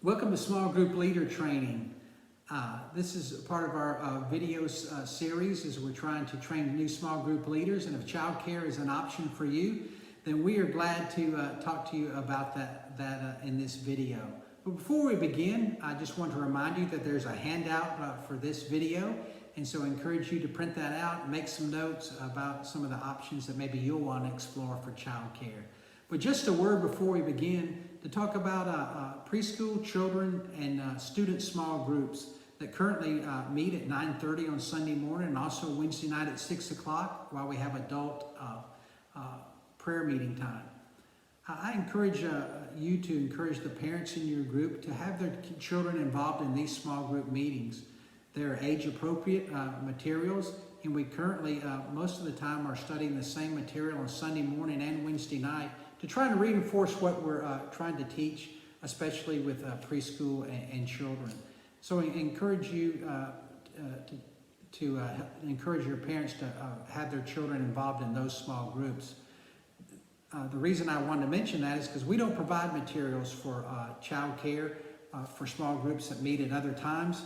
Welcome to Small Group Leader Training. This is part of our video series as we're trying to train new small group leaders, and if childcare is an option for you, then we are glad to talk to you about that in this video. But before we begin, I just want to remind you that there's a handout for this video, and so I encourage you to print that out and make some notes about some of the options that maybe you'll want to explore for childcare. But just a word before we begin to talk about preschool, children, and student small groups that currently meet at 9:30 on Sunday morning and also Wednesday night at 6 o'clock while we have adult prayer meeting time. I encourage you to encourage the parents in your group to have their children involved in these small group meetings. They're age-appropriate materials, and we currently, most of the time, are studying the same material on Sunday morning and Wednesday night to try to reinforce what we're trying to teach, especially with preschool and children. So I encourage you to encourage your parents to have their children involved in those small groups. The reason I wanted to mention that is because we don't provide materials for child care for small groups that meet at other times.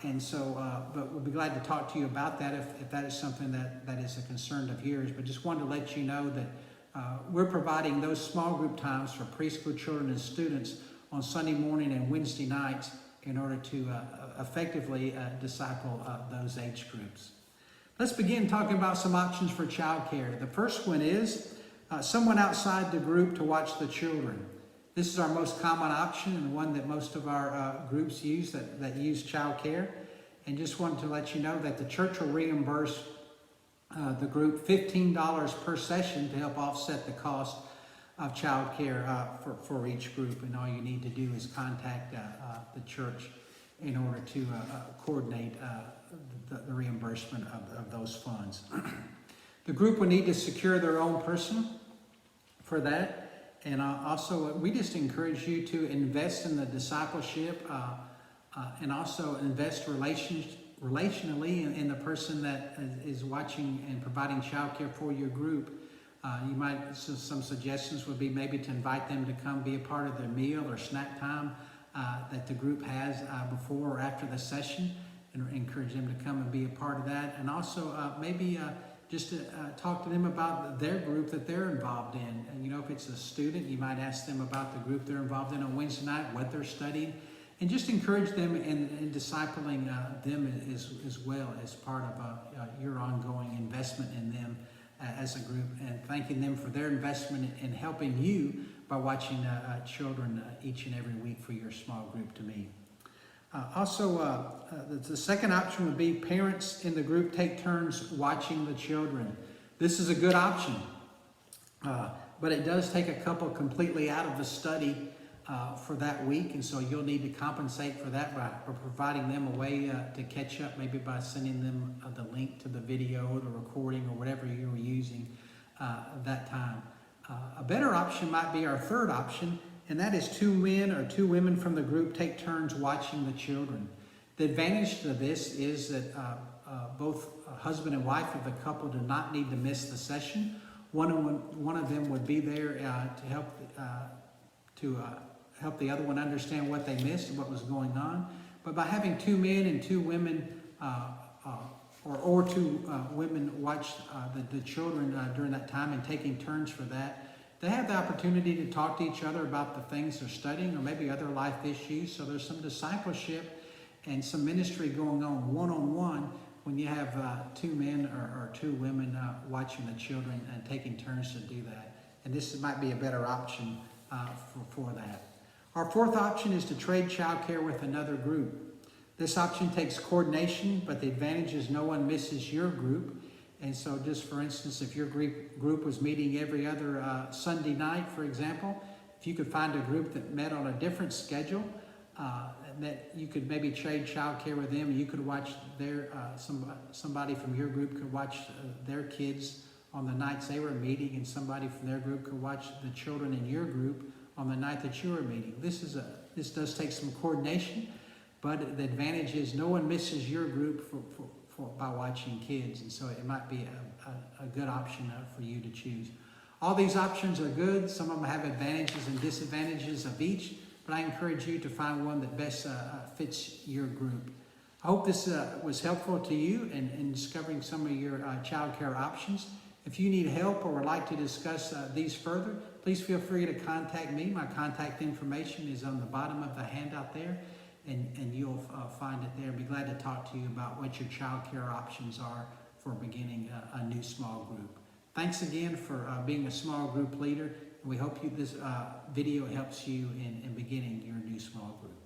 And so, but we'll be glad to talk to you about that if that is something that is a concern of yours. But just wanted to let you know that we're providing those small group times for preschool children and students on Sunday morning and Wednesday nights in order to effectively disciple those age groups. Let's begin talking about some options for childcare. The first one is someone outside the group to watch the children. This is our most common option and one that most of our groups use that use childcare. And just wanted to let you know that the church will reimburse the group $15 per session to help offset the cost of childcare for each group. And all you need to do is contact the church in order to coordinate the reimbursement of those funds. The group will need to secure their own person for that. And also, we just encourage you to invest in the discipleship and also invest relationally in the person that is watching and providing childcare for your group. Some suggestions would be maybe to invite them to come be a part of the meal or snack time that the group has before or after the session, and encourage them to come and be a part of that. And also maybe just to talk to them about their group that they're involved in. And if it's a student, you might ask them about the group they're involved in on Wednesday night, what they're studying, and just encourage them in discipling them as well as part of your ongoing investment in them as a group, and thanking them for their investment in helping you by watching children each and every week for your small group to meet. The second option would be parents in the group take turns watching the children. This is a good option, but it does take a couple completely out of the study for that week, and so you'll need to compensate for that by providing them a way to catch up, maybe by sending them the link to the video or the recording or whatever you were using that time. A better option might be our third option, and that is 2 men or 2 women from the group take turns watching the children. The advantage to this is that both husband and wife of the couple do not need to miss the session. One of them would be there to help the other one understand what they missed and what was going on. But by having 2 men and 2 women or 2 women watch the children during that time and taking turns for that, they have the opportunity to talk to each other about the things they're studying or maybe other life issues. So there's some discipleship and some ministry going on one-on-one when you have 2 men or 2 women watching the children and taking turns to do that. And this might be a better option for that. Our fourth option is to trade childcare with another group. This option takes coordination, but the advantage is no one misses your group. And so just for instance, if your group was meeting every other Sunday night, for example, if you could find a group that met on a different schedule, that you could maybe trade childcare with them, you could watch somebody from your group could watch their kids on the nights they were meeting, and somebody from their group could watch the children in your group on the night that you were meeting. This does take some coordination, but the advantage is no one misses your group by watching kids, and so it might be a good option for you to choose. All these options are good. Some of them have advantages and disadvantages of each, but I encourage you to find one that best fits your group. I hope this was helpful to you in discovering some of your child care options. If you need help or would like to discuss these further, please feel free to contact me. My contact information is on the bottom of the handout there, and you'll find it there. I'd be glad to talk to you about what your child care options are for beginning a new small group. Thanks again for being a small group leader. We hope this video helps you in beginning your new small group.